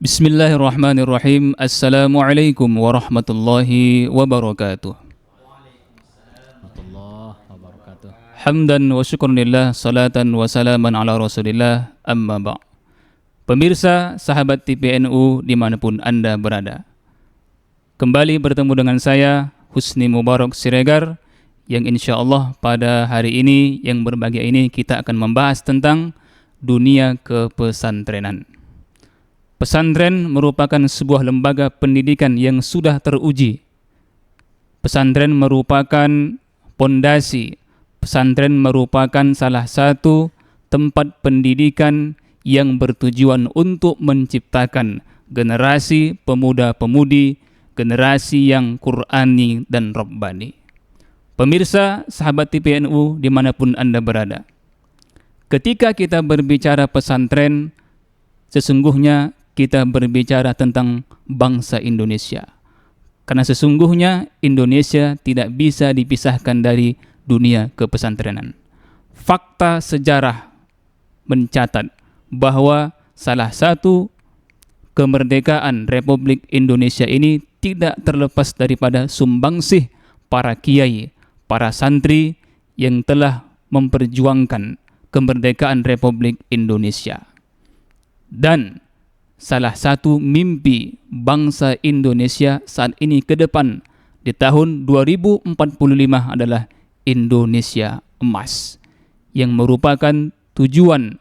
Bismillahirrahmanirrahim. Assalamualaikum warahmatullahi wabarakatuh. Warahmatullahi wabarakatuh. Hamdan wa syukrunillah, salatan wa salaman ala rasulillah, amma ba'. Pemirsa, sahabat TPNU dimanapun Anda berada, kembali bertemu dengan saya, Husni Mubarak Siregar, yang insya Allah pada hari ini, yang berbahagia ini, kita akan membahas tentang dunia kepesantrenan. Pesantren merupakan sebuah lembaga pendidikan yang sudah teruji. Pesantren merupakan pondasi. Pesantren merupakan salah satu tempat pendidikan yang bertujuan untuk menciptakan generasi pemuda-pemudi, generasi yang Qur'ani dan Rabbani. Pemirsa, sahabat TPNU dimanapun Anda berada, ketika kita berbicara pesantren, sesungguhnya kita berbicara tentang bangsa Indonesia. Karena sesungguhnya Indonesia tidak bisa dipisahkan dari dunia kepesantrenan. Fakta sejarah mencatat bahwa salah satu kemerdekaan Republik Indonesia ini tidak terlepas daripada sumbangsih para kiai, para santri yang telah memperjuangkan kemerdekaan Republik Indonesia. Dan salah satu mimpi bangsa Indonesia saat ini ke depan di tahun 2045 adalah Indonesia Emas, yang merupakan tujuan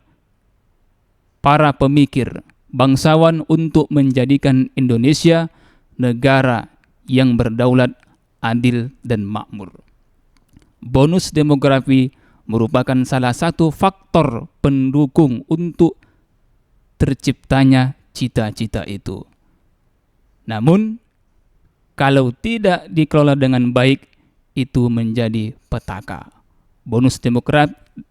para pemikir bangsawan untuk menjadikan Indonesia negara yang berdaulat, adil, dan makmur. Bonus demografi merupakan salah satu faktor pendukung untuk terciptanya cita-cita itu. Namun, kalau tidak dikelola dengan baik, itu menjadi petaka. Bonus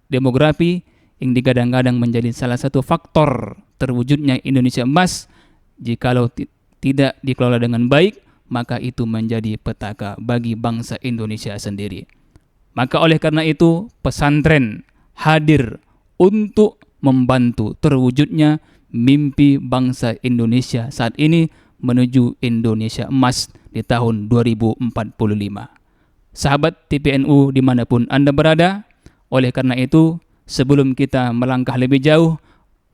demografi yang digadang-gadang menjadi salah satu faktor terwujudnya Indonesia Emas, jikalau tidak dikelola dengan baik, maka itu menjadi petaka bagi bangsa Indonesia sendiri. Maka oleh karena itu, pesantren hadir untuk membantu terwujudnya mimpi bangsa Indonesia saat ini menuju Indonesia Emas di tahun 2045. Sahabat TPNU dimanapun Anda berada, oleh karena itu, sebelum kita melangkah lebih jauh,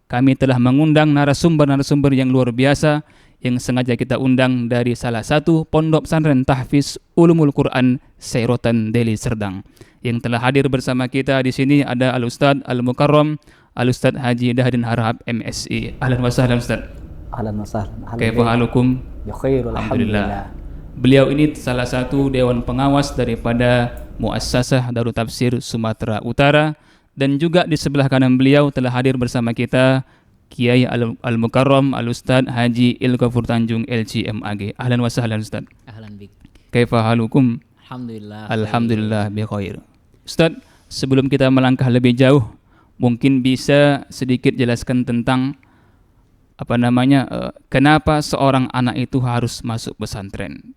kami telah mengundang narasumber-narasumber yang luar biasa yang sengaja kita undang dari salah satu pondok pesantren tahfiz ulumul Quran Seirotan Deli Serdang. Yang telah hadir bersama kita di sini ada Al-Ustadz Al-Mukarram Al-Ustadz Haji Dahdin Harahap MSI. Ahlan wa sahlan Ustadz. Ahlan wa sahlan. Kaifa halukum? Ya khair, alhamdulillah. Beliau ini salah satu dewan pengawas daripada Muassasah Darut Tafsir Sumatera Utara, dan juga di sebelah kanan beliau telah hadir bersama kita Kiai Al-Mukarram Al-Ustadz Haji Ilghafur Tanjung LCMAG. Ahlan wa sahlan Ustadz. Ahlan bik. Kaifa halukum? Alhamdulillah. Alhamdulillah bi khair. Ustadz, sebelum kita melangkah lebih jauh, mungkin bisa sedikit jelaskan tentang kenapa seorang anak itu harus masuk pesantren.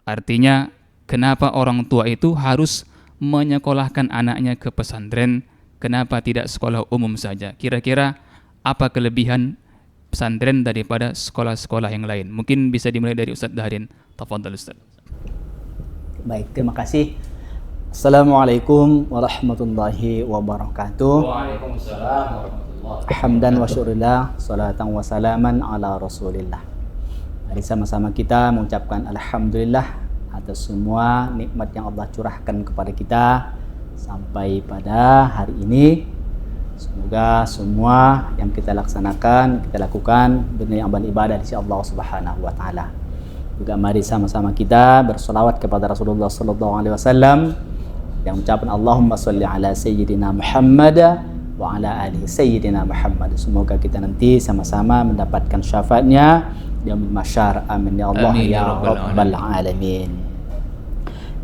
Artinya, kenapa orang tua itu harus menyekolahkan anaknya ke pesantren, kenapa tidak sekolah umum saja? Kira-kira apa kelebihan pesantren daripada sekolah-sekolah yang lain? Mungkin bisa dimulai dari Ustadz Dahdin. Tafadhal Ustadz. Baik, terima kasih. Assalamualaikum warahmatullahi wabarakatuh. Waalaikumsalam warahmatullahi. Hamdan wa syurillah, salatan wa salaman ala rasulillah. Mari sama-sama kita mengucapkan alhamdulillah atas semua nikmat yang Allah curahkan kepada kita sampai pada hari ini. Semoga semua yang kita laksanakan, kita lakukan benar amal ibadah di sisi Allah Subhanahu wa taala. Juga mari sama-sama kita bersolawat kepada Rasulullah sallallahu alaihi wasallam yang mengucapkan Allahumma sholli ala sayyidina Muhammad wa ala alihi sayyidina Muhammad. Semoga kita nanti sama-sama mendapatkan syafaatnya yaumil mahsyar. Amin ya Allah. Amin, ya rabbal alamin.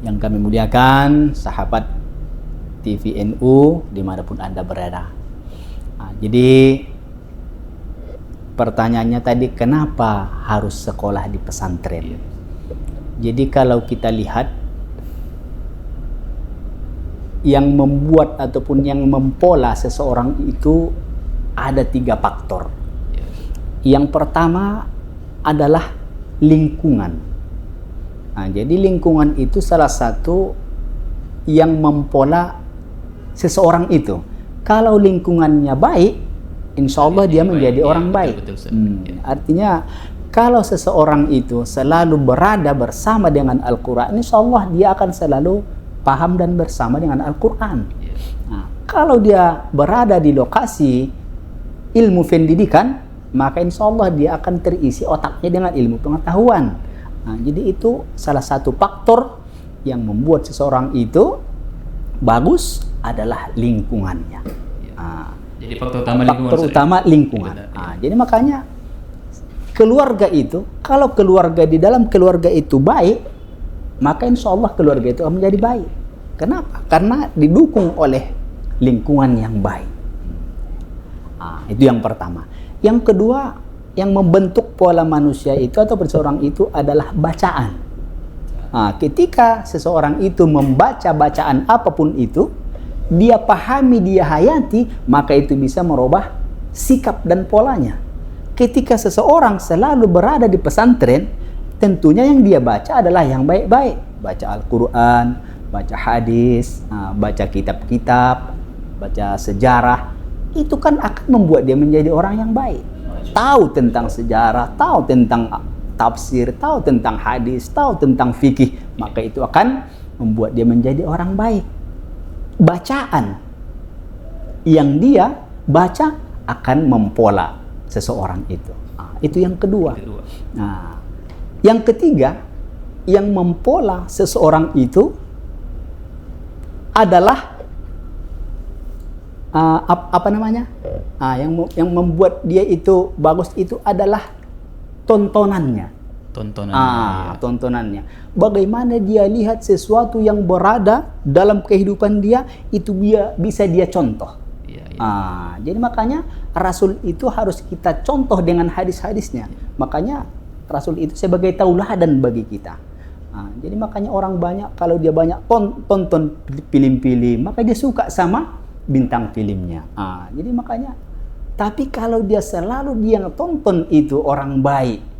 Yang kami muliakan sahabat TVNU dimanapun Anda berada. Jadi pertanyaannya tadi, kenapa harus sekolah di pesantren? Jadi kalau kita lihat, yang membuat ataupun yang mempola seseorang itu ada 3 faktor. Yang pertama adalah lingkungan. Nah, jadi lingkungan itu salah satu yang mempola seseorang itu. Kalau lingkungannya baik, insya Allah dia menjadi orang baik. Artinya kalau seseorang itu selalu berada bersama dengan Al-Quran, insya Allah dia akan selalu paham dan bersama dengan Al-Quran. Nah, kalau dia berada di lokasi ilmu pendidikan, maka insya Allah dia akan terisi otaknya dengan ilmu pengetahuan. Nah, jadi itu salah satu faktor yang membuat seseorang itu bagus adalah lingkungannya. Jadi faktor utama lingkungan. Nah, jadi makanya keluarga itu, kalau keluarga di dalam keluarga itu baik, maka insya Allah keluarga itu akan menjadi baik. Kenapa? Karena didukung oleh lingkungan yang baik. Itu yang pertama. Yang kedua, yang membentuk pola manusia itu atau seseorang itu adalah bacaan. Ketika seseorang itu membaca bacaan apapun itu, dia pahami, dia hayati, maka itu bisa merubah sikap dan polanya. Ketika seseorang selalu berada di pesantren, tentunya yang dia baca adalah yang baik-baik. Baca Al-Quran, baca hadis, baca kitab-kitab, baca sejarah. Itu kan akan membuat dia menjadi orang yang baik. Tahu tentang sejarah, tahu tentang tafsir, tahu tentang hadis, tahu tentang fikih. Maka itu akan membuat dia menjadi orang baik. Bacaan yang dia baca akan mempola seseorang itu. Itu yang kedua. Nah, yang ketiga, yang mempola seseorang itu adalah yang membuat dia itu bagus itu adalah tontonannya. Tontonannya. Bagaimana dia lihat sesuatu yang berada dalam kehidupan dia, itu bisa dia contoh. Jadi makanya Rasul itu harus kita contoh dengan hadis-hadisnya. Makanya Rasul itu sebagai tauladan bagi kita. Jadi makanya orang banyak kalau dia banyak tonton film-film, maka dia suka sama bintang filmnya. Jadi makanya, tapi kalau dia selalu dia tonton itu orang baik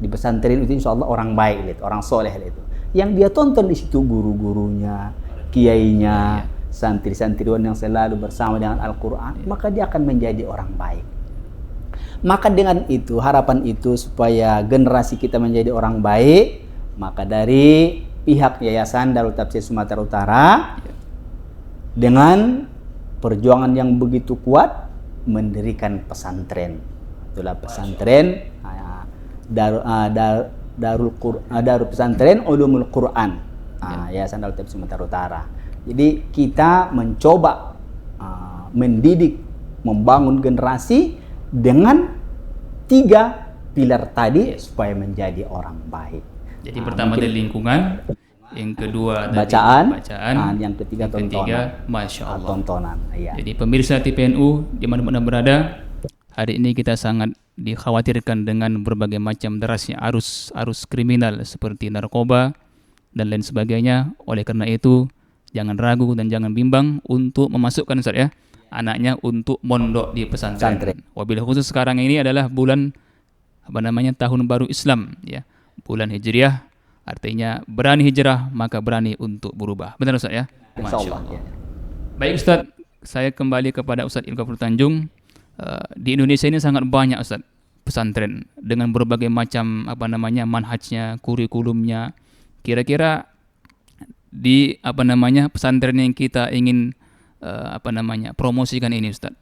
di pesantren itu, insya Allah orang baik, orang soleh itu. Yang dia tonton di situ guru-gurunya, kiainya, santri-santriwan yang selalu bersama dengan Al-Quran, maka dia akan menjadi orang baik. Maka dengan itu, harapan itu supaya generasi kita menjadi orang baik, maka dari pihak Yayasan Darul Tafsir Sumatera Utara, dengan perjuangan yang begitu kuat, mendirikan pesantren. Itulah pesantren Darul Pesantren Ulumul Quran, Yayasan Darul Tafsir Sumatera Utara. Jadi kita mencoba mendidik, membangun generasi dengan 3 pilar tadi supaya menjadi orang baik. Jadi pertama dari lingkungan, yang kedua dari bacaan, yang ketiga Masya Allah, tontonan. Jadi pemirsa TPNU dimanapun Anda berada, hari ini kita sangat dikhawatirkan dengan berbagai macam derasnya arus kriminal seperti narkoba dan lain sebagainya. Oleh karena itu, jangan ragu dan jangan bimbang untuk memasukkan anaknya untuk mondok di pesantren. Wabil khusus sekarang ini adalah bulan tahun baru Islam, ya. Bulan Hijriah, artinya berani hijrah maka berani untuk berubah. Benar Ustaz ya? Masya Allah. Baik Ustaz, saya kembali kepada Ustaz Ilgafur Tanjung. Di Indonesia ini sangat banyak Ustaz pesantren dengan berbagai macam manhajnya, kurikulumnya. Kira-kira di pesantren yang kita ingin promosikan ini Ustaz,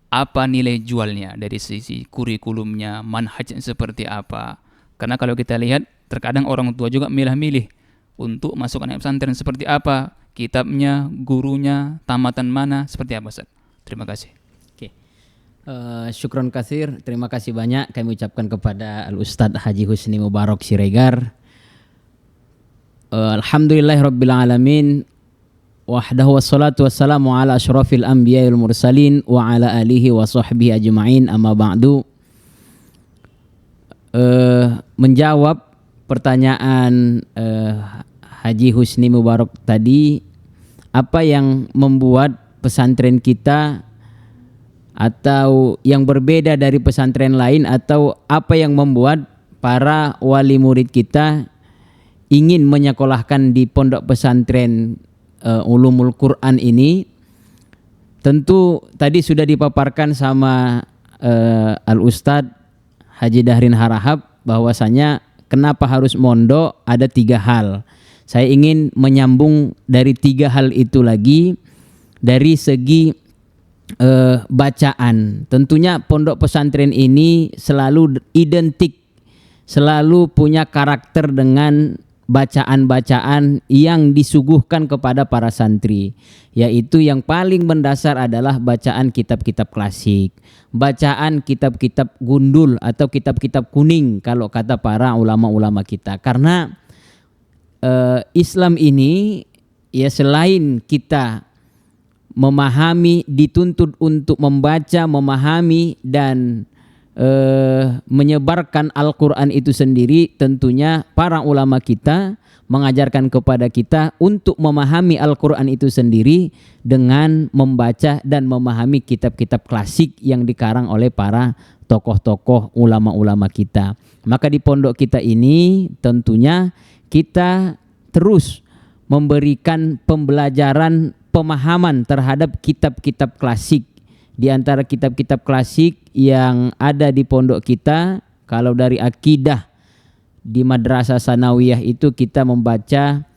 apa nilai jualnya dari sisi kurikulumnya, manhajnya seperti apa? Karena kalau kita lihat terkadang orang tua juga milih-milih untuk masuk anak pesantren seperti apa, kitabnya, gurunya, tamatan mana, seperti apa Ustaz? Terima kasih. Syukron katsir, terima kasih banyak kami ucapkan kepada Al-Ustadz Haji Husni Mubarak Siregar. Alhamdulillahirabbil alamin. Wahdahu wassalatu wassalamu ala asyrafil anbiya'i wal mursalin wa ala alihi wa sahbihi ajma'in, amma ba'du. Menjawab pertanyaan Haji Husni Mubarak tadi, apa yang membuat pesantren kita atau yang berbeda dari pesantren lain, atau apa yang membuat para wali murid kita ingin menyekolahkan di pondok pesantren Ulumul Quran ini? Tentu tadi sudah dipaparkan sama Al-Ustadz Haji Dahrin Harahap bahwasanya kenapa harus mondok, ada 3 hal. Saya ingin menyambung dari 3 hal itu lagi. Dari segi bacaan, tentunya pondok pesantren ini selalu identik, selalu punya karakter dengan bacaan-bacaan yang disuguhkan kepada para santri, yaitu yang paling mendasar adalah bacaan kitab-kitab klasik, bacaan kitab-kitab gundul atau kitab-kitab kuning kalau kata para ulama-ulama kita. Karena Islam ini ya selain kita memahami, dituntut untuk membaca, memahami dan menyebarkan Al-Quran itu sendiri, tentunya para ulama kita mengajarkan kepada kita untuk memahami Al-Quran itu sendiri dengan membaca dan memahami kitab-kitab klasik yang dikarang oleh para tokoh-tokoh ulama-ulama kita. Maka di pondok kita ini tentunya kita terus memberikan pembelajaran pemahaman terhadap kitab-kitab klasik. Di antara kitab-kitab klasik yang ada di pondok kita, kalau dari akidah di Madrasah Sanawiyah itu kita membaca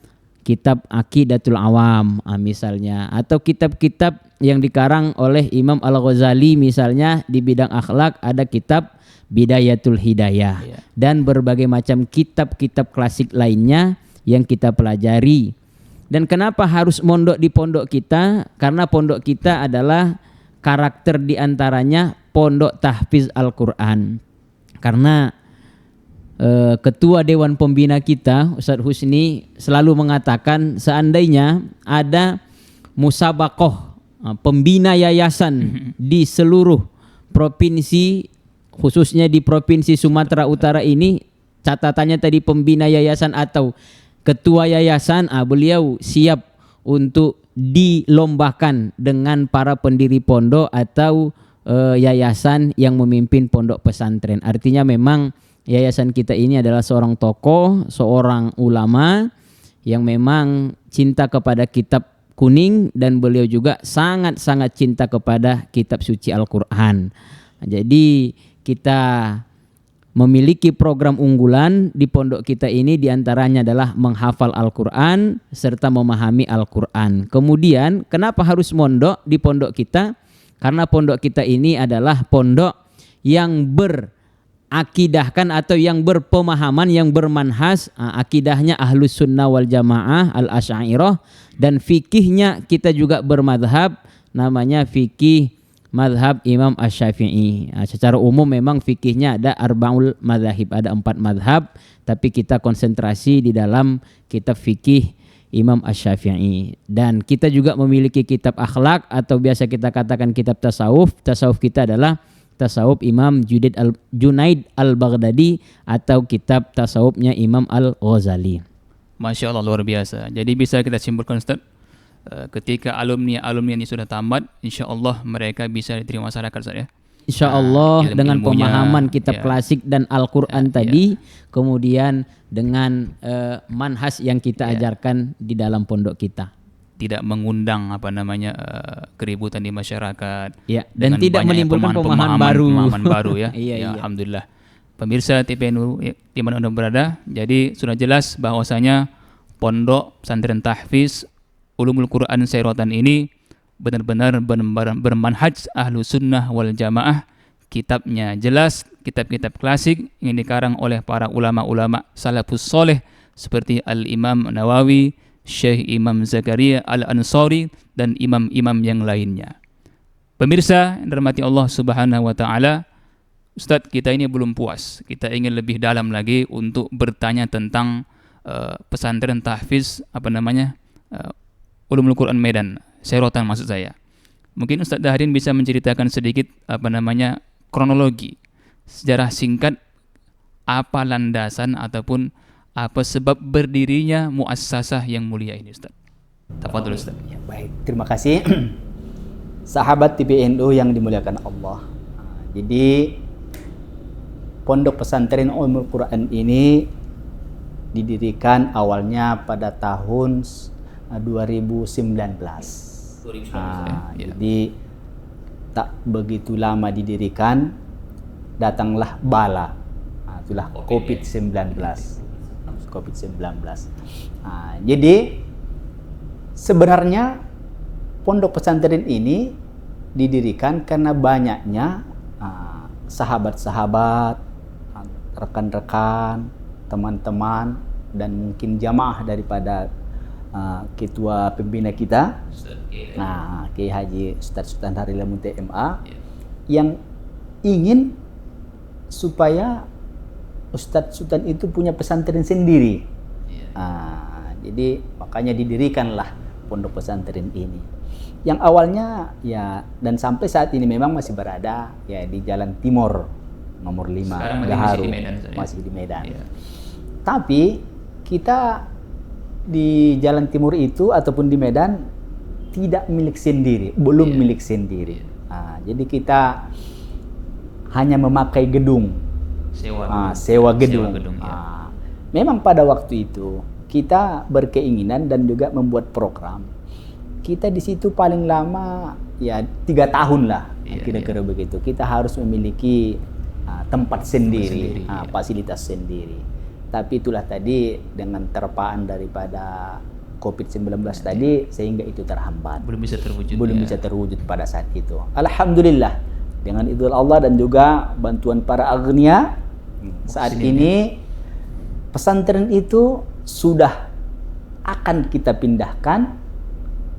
kitab Aqidatul Awam misalnya, atau kitab-kitab yang dikarang oleh Imam Al-Ghazali misalnya di bidang akhlak ada kitab Bidayatul Hidayah, dan berbagai macam kitab-kitab klasik lainnya yang kita pelajari. Dan kenapa harus mondok di pondok kita? Karena pondok kita adalah karakter diantaranya pondok tahfiz Al-Quran. Karena ketua Dewan Pembina kita Ustadz Husni selalu mengatakan seandainya ada musabakoh pembina yayasan di seluruh provinsi, khususnya di Provinsi Sumatera Utara ini, catatannya tadi pembina yayasan atau ketua yayasan, beliau siap untuk dilombakan dengan para pendiri pondok atau yayasan yang memimpin pondok pesantren. Artinya memang yayasan kita ini adalah seorang tokoh, seorang ulama yang memang cinta kepada kitab kuning, dan beliau juga sangat-sangat cinta kepada kitab suci Al-Quran. Jadi kita memiliki program unggulan di pondok kita ini, diantaranya adalah menghafal Al-Quran serta memahami Al-Quran. Kemudian kenapa harus mondok di pondok kita? Karena pondok kita ini adalah pondok yang berakidahkan atau yang berpemahaman, yang bermanhaj, akidahnya Ahlus Sunnah wal Jamaah Al-Asy'ariyah, dan fikihnya kita juga bermadhab, namanya fikih madhab Imam Asy-Syafi'i. Secara umum memang fikihnya ada arba'ul madhahib, ada 4 madhab, tapi kita konsentrasi di dalam kitab fikih Imam Asy-Syafi'i. Dan kita juga memiliki kitab akhlak atau biasa kita katakan kitab tasawuf. Tasawuf kita adalah tasawuf Imam Junaid al-Baghdadi atau kitab tasawufnya Imam Al-Ghazali. Masya Allah, luar biasa. Jadi bisa kita simpulkan Ustaz, ketika alumni ini sudah tamat, insya Allah mereka bisa diterima masyarakat, Ustaz, ya. Insya Allah dengan pemahaman kitab klasik dan Al-Quran tadi, kemudian dengan manhaj yang kita ajarkan di dalam pondok kita. Tidak mengundang keributan di masyarakat, dan tidak menimbulkan pemahaman baru ya. Alhamdulillah. Pemirsa TPNU di mana Anda berada, jadi sudah jelas bahwasanya pondok pesantren tahfiz Ulumul Quran Syairatan ini benar-benar bermanhaj Ahlu Sunnah wal Jamaah. Kitabnya jelas, kitab-kitab klasik yang dikarang oleh para ulama-ulama salafus soleh seperti Al-Imam Nawawi, Syekh Imam Zakaria Al-Ansari, dan imam-imam yang lainnya. Pemirsa yang dirahmati Allah Subhanahu wa taala, Ustadz, kita ini belum puas. Kita ingin lebih dalam lagi untuk bertanya tentang pesantren tahfiz Ulumul Quran Medan, Syairatan maksud saya. Mungkin Ustadz Dahrin bisa menceritakan sedikit kronologi, sejarah singkat, apa landasan ataupun apa sebab berdirinya muassasah yang mulia ini, Ustadz. Tafadhol Ustadz. Ya, baik, terima kasih. Sahabat TPNU yang dimuliakan Allah. Jadi Pondok Pesantren Ummul Quran ini didirikan awalnya pada tahun 2019. Jadi tak begitu lama didirikan, datanglah bala. Itulah COVID-19. Jadi sebenarnya Pondok Pesantren ini didirikan karena banyaknya sahabat-sahabat, rekan-rekan, teman-teman, dan mungkin jamaah daripada ketua pembina kita, Kiai Haji Ustadz Sultan Harila Munte MA, yang ingin supaya Ustadz Sultan itu punya pesantren sendiri. Jadi makanya didirikanlah Pondok Pesantren ini. Yang awalnya ya, dan sampai saat ini memang masih berada ya di Jalan Timur nomor 5 Gaharu, masih di Medan. Tapi kita di Jalan Timur itu ataupun di Medan tidak milik sendiri, belum milik sendiri. Jadi kita hanya memakai gedung, sewa gedung. Memang pada waktu itu kita berkeinginan dan juga membuat program. Kita di situ paling lama ya 3 tahun lah, kira-kira begitu. Kita harus memiliki tempat sendiri, fasilitas sendiri. Tapi itulah tadi dengan terpaan daripada COVID-19 tadi sehingga itu terhambat. Belum bisa terwujud pada saat itu. Alhamdulillah dengan izin Allah dan juga bantuan para agnia, saat ini pesantren itu sudah akan kita pindahkan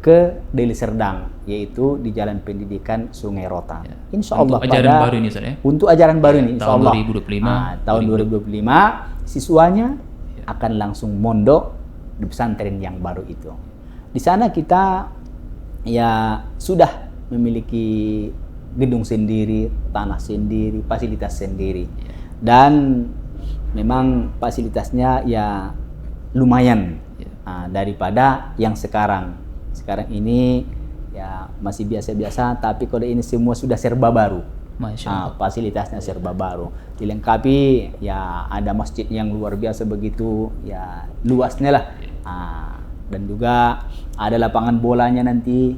ke Deli Serdang, yaitu di Jalan Pendidikan Sungai Rotan. Insya Allah untuk ajaran baru ini, untuk ajaran baru ini, insya Allah tahun 2025 siswanya akan langsung mondok di pesantren yang baru itu. Di sana kita ya sudah memiliki gedung sendiri, tanah sendiri, fasilitas sendiri, dan memang fasilitasnya ya lumayan daripada yang sekarang. Sekarang ini ya masih biasa-biasa, tapi kalau ini semua sudah serba baru. Fasilitasnya serba baru, dilengkapi ya ada masjid yang luar biasa begitu ya luasnya lah, dan juga ada lapangan bolanya nanti,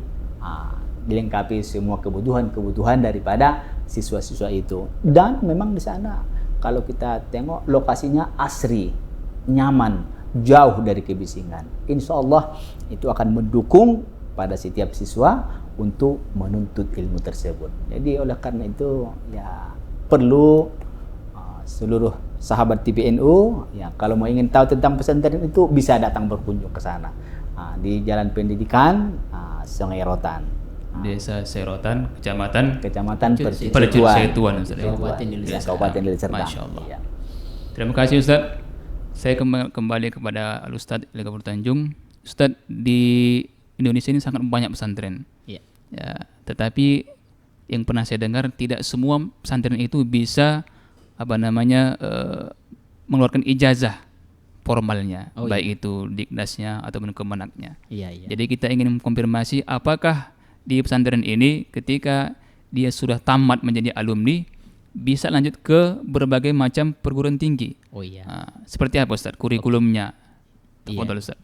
dilengkapi semua kebutuhan daripada siswa-siswa itu. Dan memang di sana kalau kita tengok lokasinya asri, nyaman, jauh dari kebisingan. Insya Allah itu akan mendukung pada setiap siswa untuk menuntut ilmu tersebut. Jadi oleh karena itu ya perlu seluruh sahabat TPNU ya kalau mau ingin tahu tentang pesantren itu bisa datang berkunjung ke sana di Jalan Pendidikan Sungai Rotan, Desa Serotan, Kecamatan Percetuan, Kabupaten Deli Serdang. Masya Allah. Ya. Terima kasih Ustadz. Saya kembali kepada Al-Ustadz Ilgafur Tanjung. Ustadz, di Indonesia ini sangat banyak pesantren. Ya, tetapi yang pernah saya dengar tidak semua pesantren itu bisa mengeluarkan ijazah formalnya, baik itu Dikdasnya ataupun Kemenaknya. Jadi kita ingin mengkonfirmasi apakah di pesantren ini ketika dia sudah tamat menjadi alumni bisa lanjut ke berbagai macam perguruan tinggi. Seperti apa Ustaz kurikulumnya? Ustaz.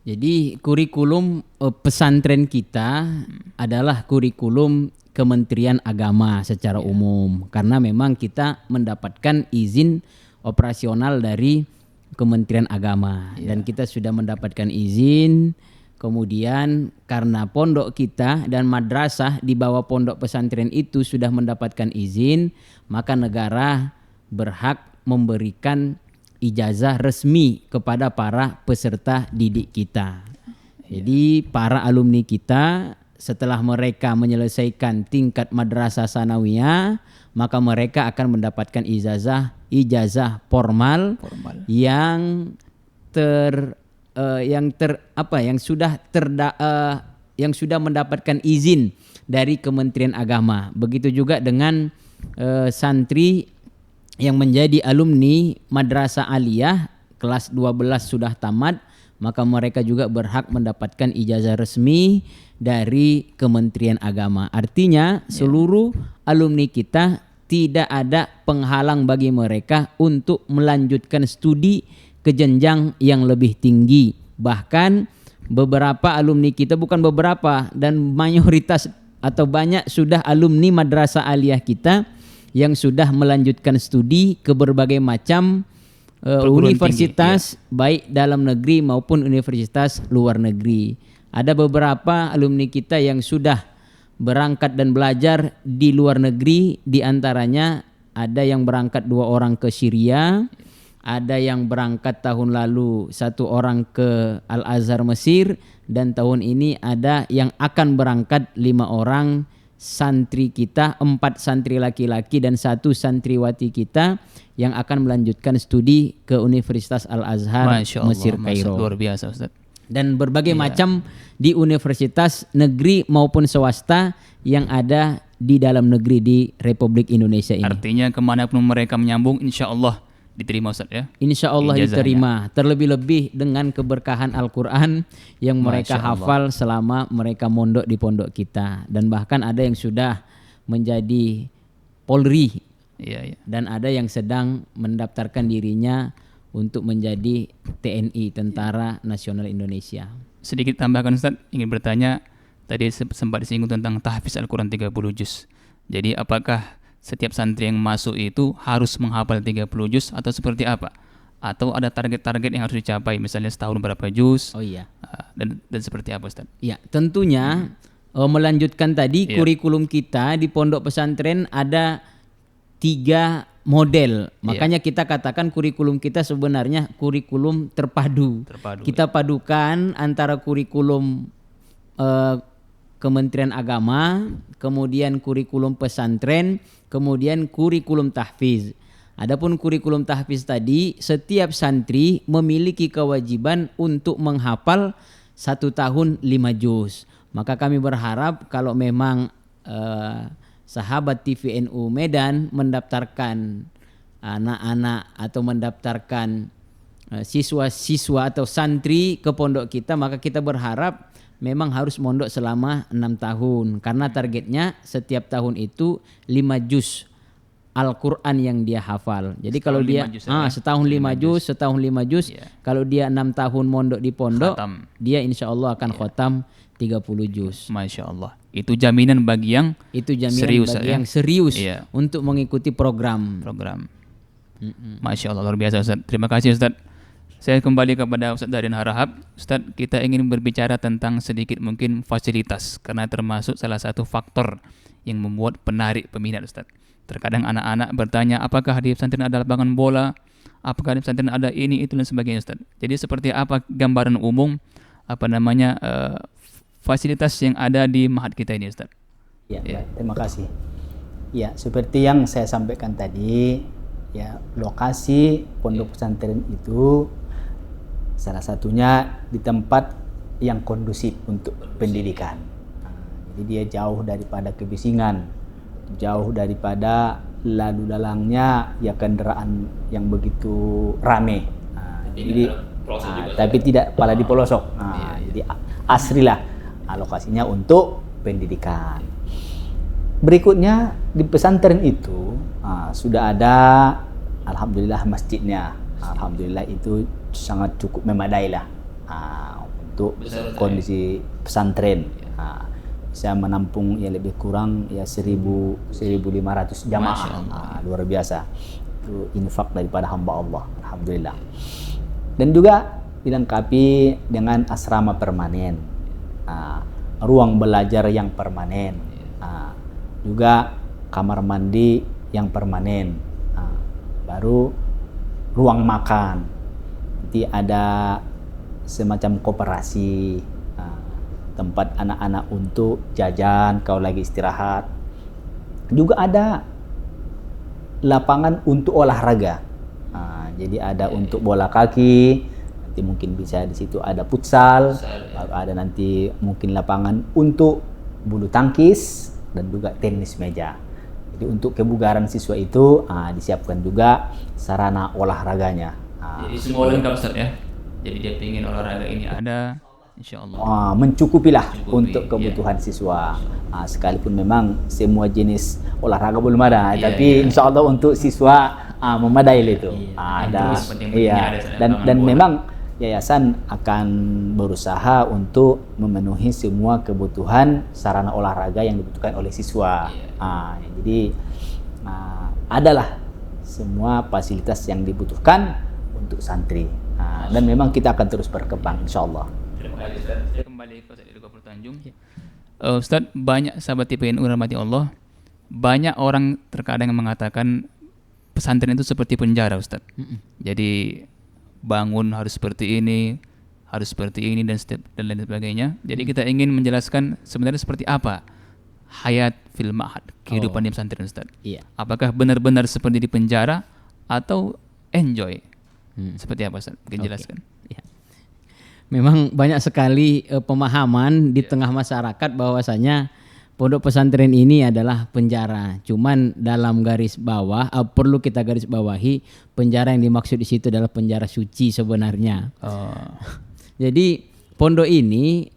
Jadi kurikulum pesantren kita adalah kurikulum Kementerian Agama secara umum, karena memang kita mendapatkan izin operasional dari Kementerian Agama dan kita sudah mendapatkan izin. Kemudian karena pondok kita dan madrasah di bawah pondok pesantren itu sudah mendapatkan izin, maka negara berhak memberikan ijazah resmi kepada para peserta didik kita. Jadi para alumni kita setelah mereka menyelesaikan tingkat madrasah sanawiyah, maka mereka akan mendapatkan ijazah formal yang sudah mendapatkan izin dari Kementerian Agama. Begitu juga dengan santri yang menjadi alumni Madrasah Aliyah kelas 12 sudah tamat, maka mereka juga berhak mendapatkan ijazah resmi dari Kementerian Agama. Artinya seluruh alumni kita tidak ada penghalang bagi mereka untuk melanjutkan studi ke jenjang yang lebih tinggi. Bahkan beberapa alumni kita, bukan beberapa, dan mayoritas atau banyak sudah alumni madrasah aliyah kita yang sudah melanjutkan studi ke berbagai macam universitas tinggi, baik dalam negeri maupun universitas luar negeri. Ada beberapa alumni kita yang sudah berangkat dan belajar di luar negeri, di antaranya ada yang berangkat 2 orang ke Syria, ada yang berangkat tahun lalu 1 orang ke Al-Azhar Mesir, dan tahun ini ada yang akan berangkat 5 orang santri kita, 4 santri laki-laki dan 1 santriwati kita yang akan melanjutkan studi ke Universitas Al-Azhar Mesir Kairo. Luar biasa Ustaz. Dan berbagai macam di universitas negeri maupun swasta yang ada di dalam negeri di Republik Indonesia ini. Artinya kemanapun mereka menyambung, insya Allah diterima Ustaz ya. Insya Allah diterima. Terlebih-lebih dengan keberkahan Al-Quran yang mereka hafal selama mereka mondok di pondok kita. Dan bahkan ada yang sudah menjadi Polri. Dan ada yang sedang mendaftarkan dirinya untuk menjadi TNI, Tentara Nasional Indonesia. Sedikit tambahkan Ustaz, ingin bertanya, tadi sempat disinggung tentang tahfiz Al-Quran 30 juz. Jadi apakah setiap santri yang masuk itu harus menghafal 30 juz atau seperti apa? Atau ada target-target yang harus dicapai, misalnya setahun berapa juz? Oh iya. Dan seperti apa Ustaz? Ya, tentunya melanjutkan tadi kurikulum kita di pondok pesantren ada 3 model. Makanya kita katakan kurikulum kita sebenarnya kurikulum terpadu. Kita padukan antara kurikulum Kementerian Agama, kemudian kurikulum pesantren, kemudian kurikulum tahfiz. Adapun kurikulum tahfiz tadi, setiap santri memiliki kewajiban untuk menghafal 1 tahun 5 juz. Maka kami berharap kalau memang sahabat TVNU Medan mendaftarkan anak-anak atau mendaftarkan siswa-siswa atau santri ke pondok kita, maka kita berharap memang harus mondok selama 6 tahun karena targetnya setiap tahun itu 5 juz Al-Quran yang dia hafal. Jadi setahun kalau dia setahun 5 juz, setahun 5 juz, kalau dia 6 tahun mondok di pondok, dia insya Allah akan khotam 30 juz. Masya Allah. Itu jaminan bagi yang serius, yang serius untuk mengikuti program. Masya Allah, luar biasa Ustaz. Terima kasih Ustaz. Saya kembali kepada Ustaz Darin Harahap. Ustaz, kita ingin berbicara tentang sedikit mungkin fasilitas, karena termasuk salah satu faktor yang membuat penarik peminat Ustaz. Terkadang anak-anak bertanya, apakah di pesantren ada lapangan bola? Apakah di pesantren ada ini, itu dan sebagainya Ustaz. Jadi seperti apa gambaran umum fasilitas yang ada di Ma'had kita ini Ustaz? Ya. Terima kasih. Ya, seperti yang saya sampaikan tadi, ya, lokasi pondok pesantren itu salah satunya di tempat yang kondusif untuk pendidikan. Jadi dia jauh daripada kebisingan, jauh daripada lalu lalangnya kendaraan yang begitu rame. Tapi tidak pada di pelosok. Jadi asri lah lokasinya untuk pendidikan. Berikutnya di pesantren itu sudah ada alhamdulillah masjidnya. Alhamdulillah itu sangat cukup memadai lah untuk kondisi pesantren. Bisa menampung lebih kurang 1.500 jamaah. Luar biasa. Itu infak daripada hamba Allah. Alhamdulillah. Dan juga dilengkapi dengan asrama permanen, ruang belajar yang permanen, juga kamar mandi yang permanen, baru ruang makan. Nanti ada semacam koperasi, tempat anak-anak untuk jajan kalau lagi istirahat. Juga ada lapangan untuk olahraga. Jadi ada untuk bola kaki, nanti mungkin bisa di situ ada futsal, ada nanti mungkin lapangan untuk bulu tangkis dan juga tenis meja. Jadi untuk kebugaran siswa itu disiapkan juga sarana olahraganya. Jadi semua lengkap Ustaz ya? Jadi dia ingin olahraga ini ada, insya Allah. Mencukupilah Mencukupi, untuk kebutuhan siswa. Sekalipun memang semua jenis olahraga belum ada, tapi insya Allah untuk siswa memadai itu. Ada, Terus penting-pentingnya ada dan lapangan bola. memang yayasan akan berusaha untuk memenuhi semua kebutuhan sarana olahraga yang dibutuhkan oleh siswa. Jadi adalah semua fasilitas yang dibutuhkan untuk santri. Dan memang kita akan terus berkembang, insya Allah. Terima kasih Ustaz. Saya kembali ke Ustaz Gopur Tanjung. Ustaz, banyak sahabat TPNU rahmati Allah, banyak orang terkadang yang mengatakan pesantren itu seperti penjara, Ustaz. Jadi bangun harus seperti ini dan lain sebagainya. Jadi kita ingin menjelaskan sebenarnya seperti apa hayat fil ma'had, kehidupan di pesantren, Ustaz. Iya. Apakah benar-benar seperti di penjara atau enjoy? Seperti apa, Ustaz? Mungkin jelaskan. Ya. Memang banyak sekali pemahaman di tengah masyarakat bahwasanya pondok pesantren ini adalah penjara. Cuman dalam garis bawah perlu kita garis bawahi, penjara yang dimaksud di situ adalah penjara suci sebenarnya. Jadi pondok ini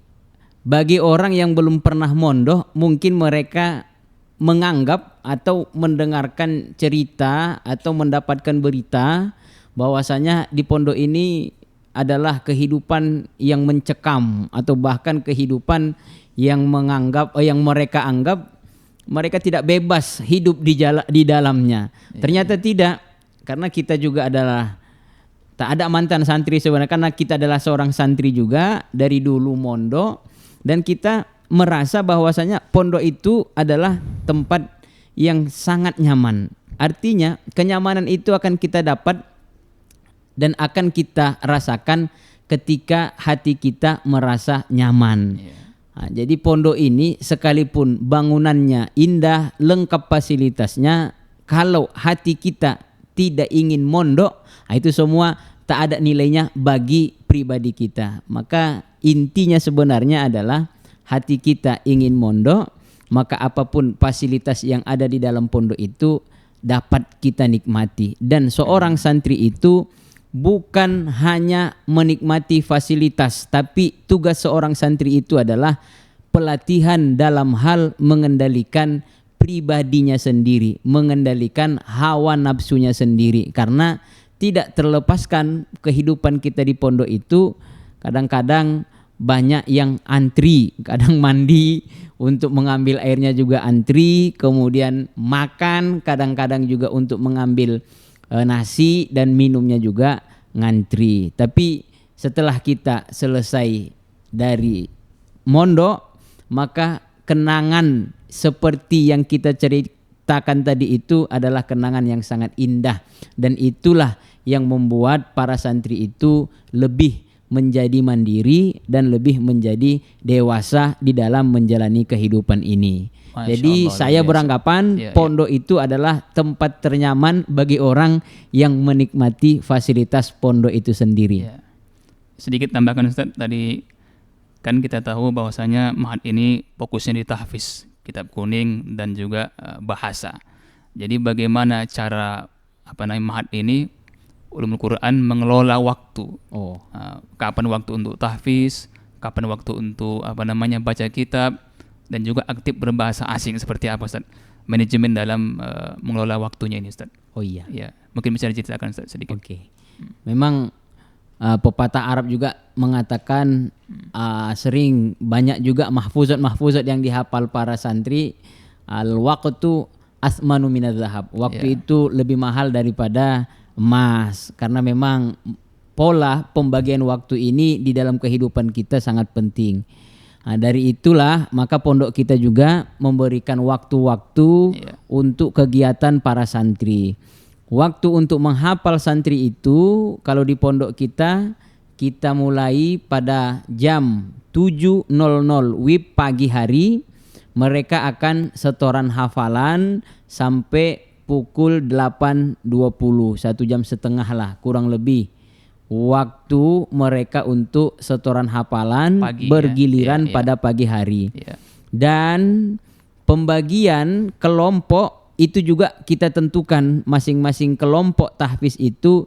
bagi orang yang belum pernah mondok, mungkin mereka menganggap atau mendengarkan cerita atau mendapatkan berita bahwasanya di pondok ini adalah kehidupan yang mencekam atau bahkan kehidupan yang yang mereka anggap mereka tidak bebas hidup di dalamnya. Ternyata tidak, karena kita juga adalah tak ada mantan santri sebenarnya, karena kita adalah seorang santri juga dari dulu mondok, dan kita merasa bahwasanya pondok itu adalah tempat yang sangat nyaman. Artinya kenyamanan itu akan kita dapat dan akan kita rasakan ketika hati kita merasa nyaman. Jadi pondok ini sekalipun bangunannya indah, lengkap fasilitasnya, kalau hati kita tidak ingin mondok, itu semua tak ada nilainya bagi pribadi kita. Maka intinya sebenarnya adalah hati kita ingin mondok, maka apapun fasilitas yang ada di dalam pondok itu dapat kita nikmati. Dan seorang santri itu bukan hanya menikmati fasilitas, tapi tugas seorang santri itu adalah pelatihan dalam hal mengendalikan pribadinya sendiri, mengendalikan hawa nafsunya sendiri. Karena tidak terlepaskan kehidupan kita di pondok itu, kadang-kadang banyak yang antri, kadang mandi untuk mengambil airnya juga antri, kemudian makan kadang-kadang juga untuk mengambil nasi dan minumnya juga ngantri. Tapi setelah kita selesai dari mondok, maka kenangan seperti yang kita ceritakan tadi itu adalah kenangan yang sangat indah, dan itulah yang membuat para santri itu lebih menjadi mandiri dan lebih menjadi dewasa di dalam menjalani kehidupan ini. Masya Jadi Allah, saya biasa. beranggapan pondok itu adalah tempat ternyaman bagi orang yang menikmati fasilitas pondok itu sendiri. Sedikit tambahkan Ustaz, tadi kan kita tahu bahwasanya Ma'had ini fokusnya di tahfiz, kitab kuning dan juga bahasa. Jadi bagaimana cara Ma'had ini Ulumul Quran mengelola waktu? Kapan waktu untuk tahfiz, kapan waktu untuk baca kitab, dan juga aktif berbahasa asing, seperti apa Ustaz manajemen dalam mengelola waktunya ini, Ustaz? Oh iya. Ya, mungkin bisa diceritakan Ustaz sedikit. Oke. Memang pepatah Arab juga mengatakan sering banyak juga mahfuzat yang dihafal para santri. Al-waqtu asmanu minadz zahab. Waktu itu lebih mahal daripada emas, karena memang pola pembagian waktu ini di dalam kehidupan kita sangat penting. Dari itulah maka pondok kita juga memberikan waktu-waktu untuk kegiatan para santri. Waktu untuk menghafal santri itu kalau di pondok kita mulai pada jam 7.00 WIB pagi hari. Mereka akan setoran hafalan sampai pukul 8.20, 1 jam setengah lah kurang lebih. Waktu mereka untuk setoran hafalan bergiliran pada pagi hari. Dan pembagian kelompok itu juga kita tentukan, masing-masing kelompok tahfiz itu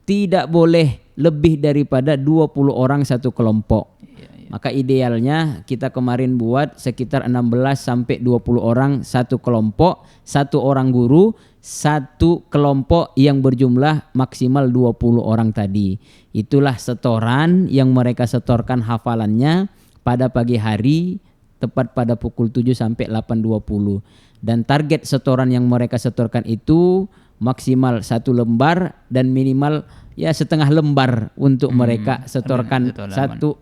tidak boleh lebih daripada 20 orang satu kelompok. Maka idealnya kita kemarin buat sekitar 16 sampai 20 orang satu kelompok, satu orang guru, satu kelompok yang berjumlah maksimal 20 orang tadi. Itulah setoran yang mereka setorkan hafalannya pada pagi hari tepat pada pukul 7 sampai 8.20. Dan target setoran yang mereka setorkan itu maksimal 1 lembar dan minimal ya setengah lembar untuk mereka setorkan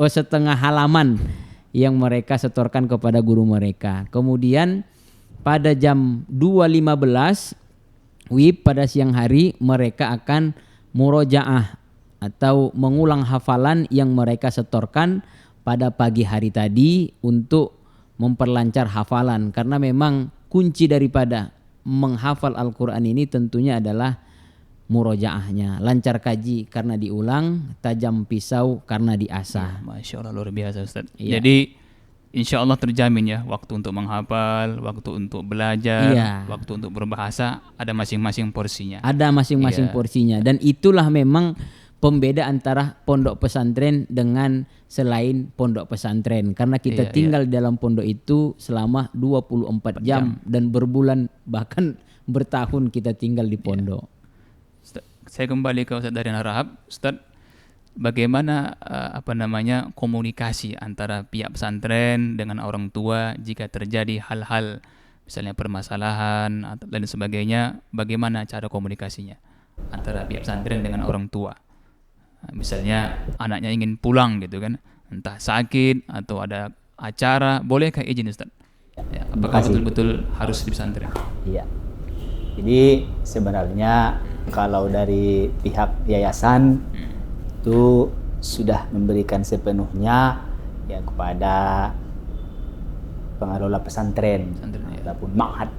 setengah halaman yang mereka setorkan kepada guru mereka. Kemudian pada jam 2.15 WIB pada siang hari mereka akan murojaah atau mengulang hafalan yang mereka setorkan pada pagi hari tadi untuk memperlancar hafalan, karena memang kunci daripada menghafal Al-Quran ini tentunya adalah murojaahnya. Lancar kaji karena diulang, tajam pisau karena diasah. Masya Allah, luar biasa Ustaz. Iya. Jadi insya Allah terjamin ya, waktu untuk menghafal, waktu untuk belajar, Iya. waktu untuk berbahasa, ada masing-masing porsinya. Ada masing-masing Iya. porsinya, dan itulah memang pembeda antara pondok pesantren dengan selain pondok pesantren, karena kita Iya, tinggal di dalam pondok itu selama 24 jam dan berbulan bahkan bertahun kita tinggal di pondok. Ustaz, saya kembali ke Ustaz dari Narahab. Ustaz, bagaimana komunikasi antara pihak pesantren dengan orang tua jika terjadi hal-hal misalnya permasalahan atau lain sebagainya, bagaimana cara komunikasinya antara pihak pesantren dengan orang tua? Misalnya anaknya ingin pulang gitu kan, entah sakit atau ada acara, bolehkah izin Ustaz? Ya, apakah betul-betul harus di pesantren? Iya. Jadi sebenarnya kalau dari pihak yayasan itu sudah memberikan sepenuhnya ya kepada pengelola pesantren ataupun ma'had.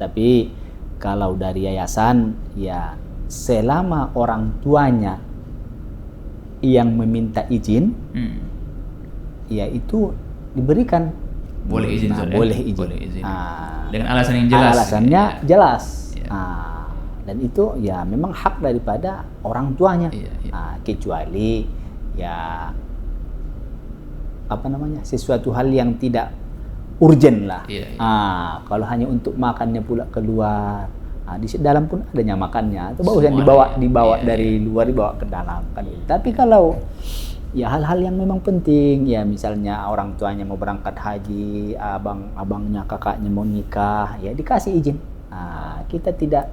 Tapi kalau dari yayasan ya selama orang tuanya yang meminta izin, ya itu diberikan. Boleh izin, boleh izin. Boleh izin. Dengan alasan yang jelas. Alasannya ya. jelas. Ya. Dan itu ya memang hak daripada orang tuanya. Iya. Kecuali ya sesuatu hal yang tidak urgent lah. Iya. Kalau hanya untuk makannya pula keluar. Di dalam pun adanya makannya, itu bagus yang dibawa dari luar dibawa ke dalam kan. Tapi kalau ya hal-hal yang memang penting ya, misalnya orang tuanya mau berangkat haji, abangnya kakaknya mau nikah, ya dikasih izin. Kita tidak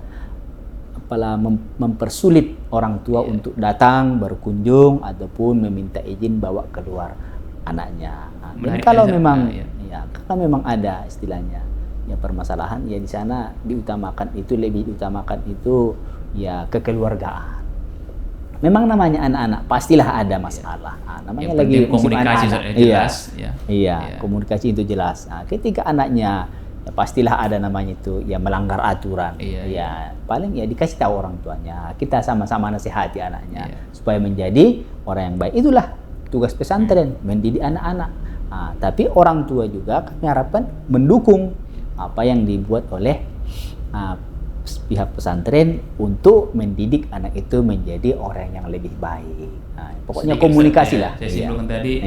mempersulit orang tua untuk datang berkunjung ataupun meminta izin bawa keluar anaknya. Jadi kalau memang kalau memang ada istilahnya ya permasalahan, ya di sana lebih diutamakan itu ya kekeluargaan. Memang namanya anak-anak pastilah ada masalah. Namanya lagi komunikasi jelas. Komunikasi itu jelas. Ketika anaknya ya pastilah ada namanya itu ya melanggar aturan. Paling ya dikasih tahu orang tuanya. Kita sama-sama nasihati anaknya supaya menjadi orang yang baik. Itulah tugas pesantren, mendidik anak-anak. Tapi orang tua juga kami harapkan mendukung apa yang dibuat oleh pihak pesantren untuk mendidik anak itu menjadi orang yang lebih baik. Pokoknya komunikasi lah. Saya simpulkan tadi,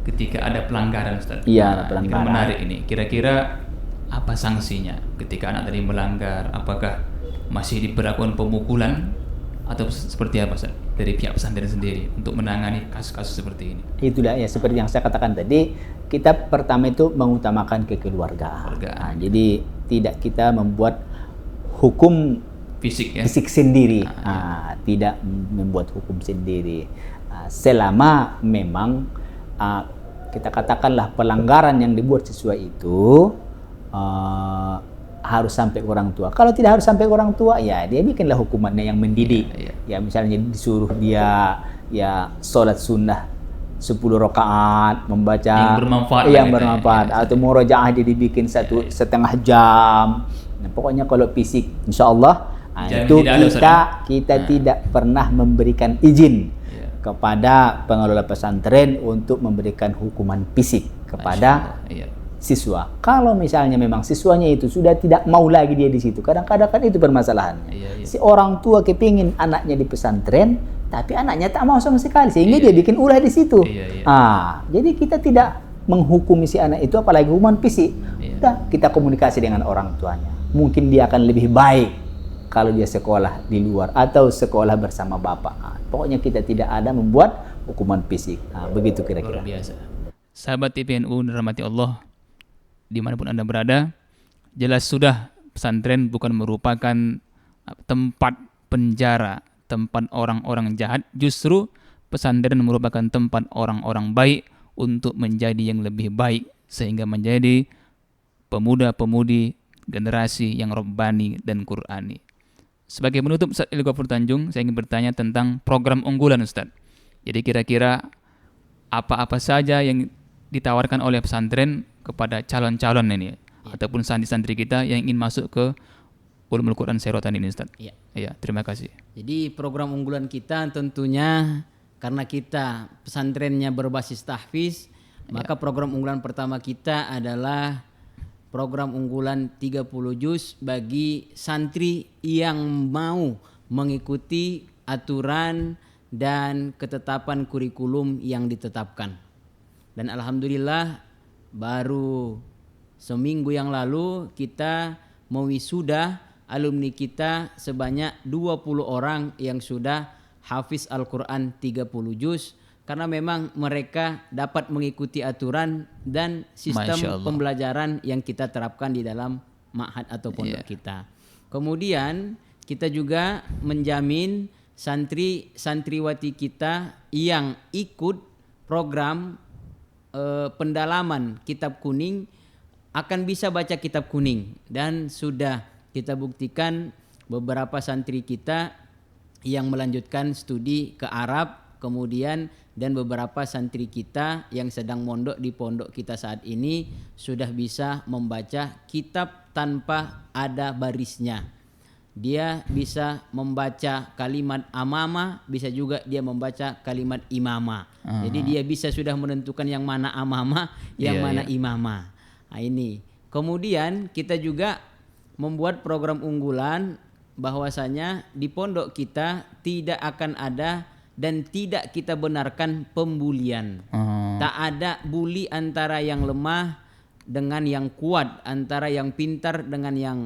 ketika ada pelanggaran Ustaz. Pelanggaran. Menarik ini. Kira-kira apa sanksinya ketika anak tadi melanggar? Apakah masih diberlakukan pemukulan atau seperti apa Ustaz dari pihak pesantren sendiri untuk menangani kasus-kasus seperti ini? Itulah ya seperti yang saya katakan tadi, kita pertama itu mengutamakan kekeluargaan. Jadi tidak kita membuat hukum fisik sendiri, tidak membuat hukum sendiri. Selama memang kita katakanlah pelanggaran yang dibuat siswa itu harus sampai ke orang tua. Kalau tidak harus sampai ke orang tua, ya dia bikinlah hukumannya yang mendidik. Ya misalnya disuruh dia ya sholat sunnah 10 rakaat, membaca yang bermanfaat, atau murojaah dia dibikin setengah jam. Nah, pokoknya kalau fisik insyaallah itu kita tidak pernah memberikan izin kepada pengelola pesantren untuk memberikan hukuman fisik kepada siswa. Kalau misalnya memang siswanya itu sudah tidak mau lagi dia di situ, kadang-kadang kan itu permasalahannya. Si orang tua kepingin anaknya di pesantren, tapi anaknya tak mau sama sekali, sehingga dia bikin ulah di situ. Jadi kita tidak menghukumi si anak itu, apalagi hukuman fisik. Udah, kita komunikasi dengan orang tuanya. Mungkin dia akan lebih baik kalau dia sekolah di luar atau sekolah bersama bapak. Pokoknya kita tidak ada membuat hukuman fisik. Begitu kira-kira. Luar biasa. Sahabat TPNU dirahmati Allah, dimanapun Anda berada, jelas sudah pesantren bukan merupakan tempat penjara, tempat orang-orang jahat. Justru pesantren merupakan tempat orang-orang baik untuk menjadi yang lebih baik, sehingga menjadi pemuda-pemudi generasi yang Rabbani dan Qur'ani. Sebagai penutup, Ustaz Ilgo Tanjung, saya ingin bertanya tentang program unggulan, Ustaz. Jadi kira-kira apa-apa saja yang ditawarkan oleh pesantren kepada calon-calon ini, ataupun santri-santri kita yang ingin masuk ke Ulumul Quran Serotan ini, Ustaz? Iya, terima kasih. Jadi program unggulan kita tentunya karena kita pesantrennya berbasis tahfiz, maka program unggulan pertama kita adalah program unggulan 30 juz bagi santri yang mau mengikuti aturan dan ketetapan kurikulum yang ditetapkan. Dan alhamdulillah baru seminggu yang lalu kita mewisuda alumni kita sebanyak 20 orang yang sudah hafiz Al-Quran 30 juz, karena memang mereka dapat mengikuti aturan dan sistem pembelajaran yang kita terapkan di dalam ma'had atau pondok kita. Kemudian kita juga menjamin santri-santriwati kita yang ikut program pendalaman kitab kuning akan bisa baca kitab kuning, dan sudah kita buktikan beberapa santri kita yang melanjutkan studi ke Arab, kemudian dan beberapa santri kita yang sedang mondok di pondok kita saat ini sudah bisa membaca kitab tanpa ada barisnya. Dia bisa membaca kalimat amama, bisa juga dia membaca kalimat imama. Jadi dia bisa sudah menentukan yang mana amama, yang mana imama. Nah, ini. Kemudian kita juga membuat program unggulan bahwasanya di pondok kita tidak akan ada dan tidak kita benarkan pembulian. Tak ada bully antara yang lemah dengan yang kuat, antara yang pintar dengan yang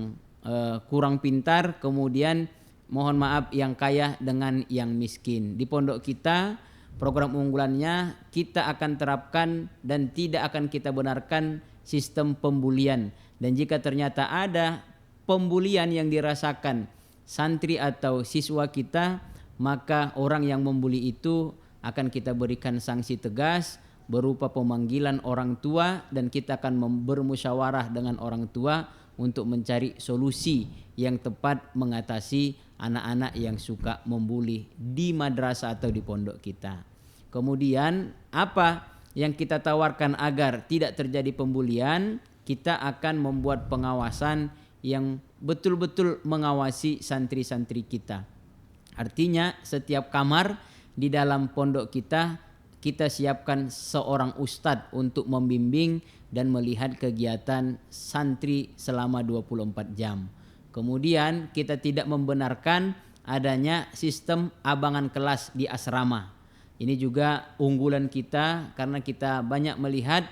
kurang pintar, kemudian mohon maaf yang kaya dengan yang miskin. Di pondok kita program unggulannya kita akan terapkan dan tidak akan kita benarkan sistem pembulian. Dan jika ternyata ada pembulian yang dirasakan santri atau siswa kita, maka orang yang membuli itu akan kita berikan sanksi tegas berupa pemanggilan orang tua, dan kita akan bermusyawarah dengan orang tua untuk mencari solusi yang tepat mengatasi anak-anak yang suka membuli di madrasah atau di pondok kita. Kemudian apa yang kita tawarkan agar tidak terjadi pembulian? Kita akan membuat pengawasan yang betul-betul mengawasi santri-santri kita. Artinya setiap kamar di dalam pondok kita siapkan seorang ustadz untuk membimbing dan melihat kegiatan santri selama 24 jam. Kemudian kita tidak membenarkan adanya sistem abangan kelas di asrama. Ini juga unggulan kita karena kita banyak melihat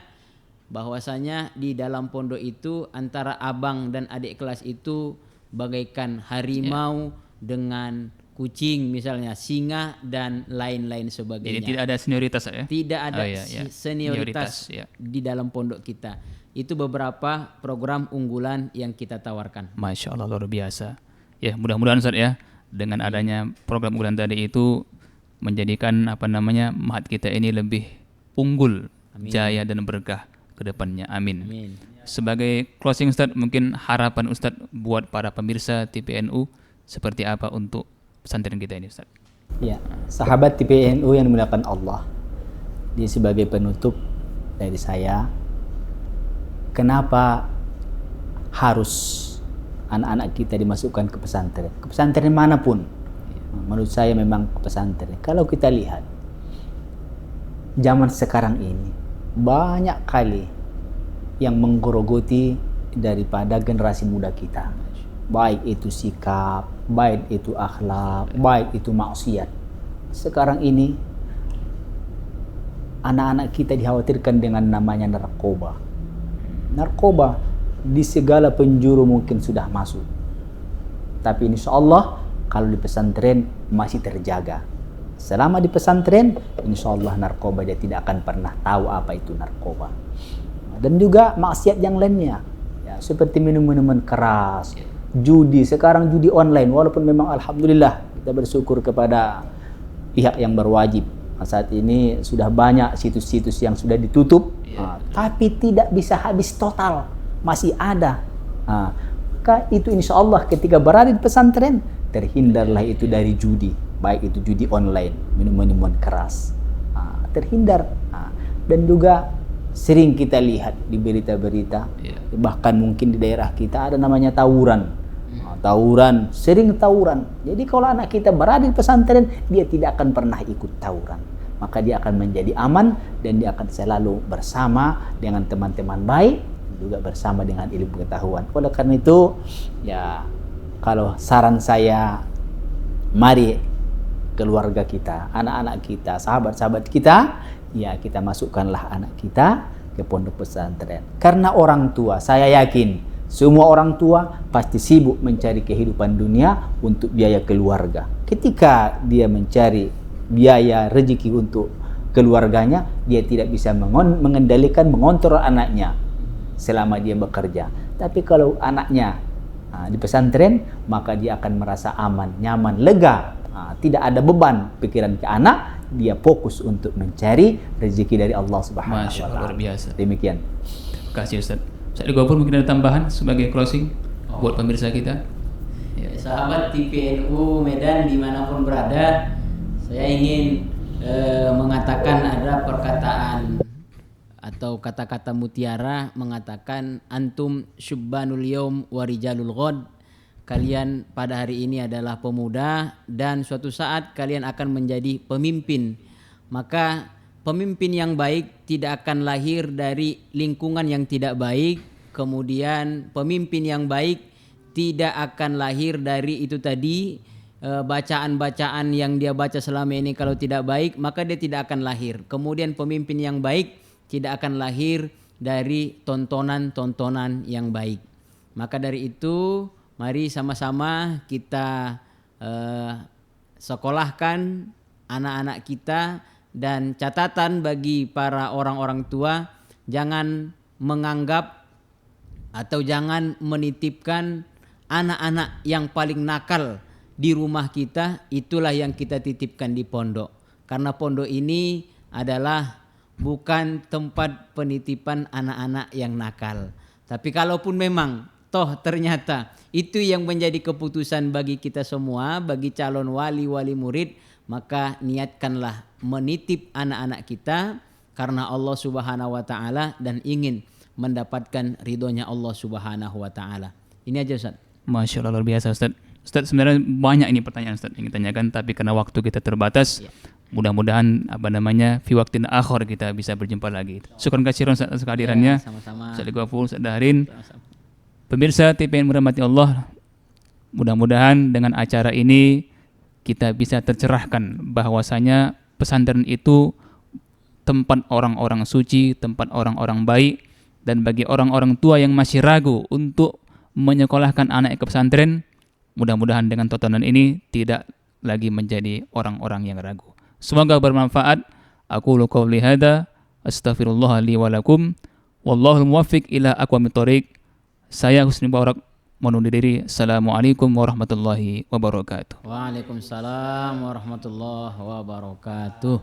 bahwasanya di dalam pondok itu antara abang dan adik kelas itu bagaikan harimau dengan kucing misalnya, singa dan lain-lain sebagainya. Jadi tidak ada senioritas ya? Tidak ada senioritas di dalam pondok kita. Itu beberapa program unggulan yang kita tawarkan. Masya Allah, luar biasa. Ya, mudah-mudahan Ustaz ya, dengan adanya program unggulan tadi itu menjadikan ma'had kita ini lebih unggul, jaya dan berkah ke depannya. Amin. Sebagai closing Ustaz, mungkin harapan Ustaz buat para pemirsa TPNU seperti apa untuk pesantren kita ini, Ustaz? Ya, sahabat TPNU yang dimuliakan Allah, di sebagai penutup dari saya, kenapa harus anak-anak kita dimasukkan ke pesantren? Ke pesantren manapun, menurut saya memang ke pesantren. Kalau kita lihat zaman sekarang ini, banyak kali yang menggerogoti daripada generasi muda kita. Baik itu sikap, baik itu akhlak, baik itu maksiat. Sekarang ini anak-anak kita dikhawatirkan dengan namanya narkoba. Narkoba di segala penjuru mungkin sudah masuk. Tapi insya Allah kalau di pesantren masih terjaga. Selama di pesantren, insya Allah narkoba dia tidak akan pernah tahu apa itu narkoba. Dan juga maksiat yang lainnya, ya, seperti minum-minuman keras, judi. Sekarang judi online, walaupun memang alhamdulillah kita bersyukur kepada pihak yang berwajib. Saat ini sudah banyak situs-situs yang sudah ditutup, tapi tidak bisa habis total, masih ada. Maka itu insya Allah ketika berada di pesantren, terhindarlah itu dari judi, baik itu judi online, minuman keras, terhindar. Dan juga sering kita lihat di berita-berita, bahkan mungkin di daerah kita ada namanya tawuran. Tawuran, sering tawuran. Jadi kalau anak kita berada di pesantren, dia tidak akan pernah ikut tawuran. Maka dia akan menjadi aman dan dia akan selalu bersama dengan teman-teman baik, juga bersama dengan ilmu pengetahuan. Oleh karena itu, ya kalau saran saya, mari keluarga kita, anak-anak kita, sahabat-sahabat kita, ya kita masukkanlah anak kita ke pondok pesantren. Karena orang tua, saya yakin semua orang tua pasti sibuk mencari kehidupan dunia untuk biaya keluarga. Ketika dia mencari biaya rezeki untuk keluarganya, dia tidak bisa mengendalikan, mengontrol anaknya selama dia bekerja. Tapi kalau anaknya di pesantren, maka dia akan merasa aman, nyaman, lega. Tidak ada beban pikiran ke anak, dia fokus untuk mencari rezeki dari Allah Subhanahu wa taala. Luar biasa. Demikian. Terima kasih Ustaz. Ustaz Gofur mungkin ada tambahan sebagai closing buat pemirsa kita. Ya, sahabat TPNU Medan dimanapun berada, saya ingin mengatakan ada perkataan atau kata-kata mutiara mengatakan antum syubbanul yaum warijalul ghad. Kalian pada hari ini adalah pemuda dan suatu saat kalian akan menjadi pemimpin. Maka pemimpin yang baik tidak akan lahir dari lingkungan yang tidak baik. Kemudian pemimpin yang baik tidak akan lahir dari itu tadi, bacaan-bacaan yang dia baca selama ini kalau tidak baik, maka dia tidak akan lahir. Kemudian pemimpin yang baik tidak akan lahir dari tontonan-tontonan yang baik. Maka dari itu mari sama-sama kita sekolahkan anak-anak kita. Dan catatan bagi para orang-orang tua, jangan menganggap atau jangan menitipkan anak-anak yang paling nakal di rumah kita, itulah yang kita titipkan di pondok. Karena pondok ini adalah bukan tempat penitipan anak-anak yang nakal. Tapi kalaupun memang toh ternyata itu yang menjadi keputusan bagi kita semua, bagi calon wali-wali murid, maka niatkanlah menitip anak-anak kita karena Allah Subhanahu wa taala dan ingin mendapatkan ridhonya Allah Subhanahu wa taala. Ini aja Ustaz. Masya Allah, luar biasa Ustaz. Ustaz, sebenarnya banyak ini pertanyaan Ustaz yang ditanyakan, tapi karena waktu kita terbatas, mudah-mudahan fi waktin akhir kita bisa berjumpa lagi. Syukran katsiran Ustaz atas kehadirannya. Sama-sama. Ustaz Gofur, Ustaz Darin. Pemirsa TPN merahmati Allah, mudah-mudahan dengan acara ini kita bisa tercerahkan bahwasanya pesantren itu tempat orang-orang suci, tempat orang-orang baik, dan bagi orang-orang tua yang masih ragu untuk menyekolahkan anak ke pesantren, mudah-mudahan dengan tontonan ini tidak lagi menjadi orang-orang yang ragu. Semoga bermanfaat. Aku qouli hadza, astaghfirullah li wa lakum, wallahul muwaffiq ila aqwamit thoriq. Saya Husni Mubarak menundur diri. Assalamualaikum warahmatullahi wabarakatuh. Waalaikumsalam warahmatullahi wabarakatuh.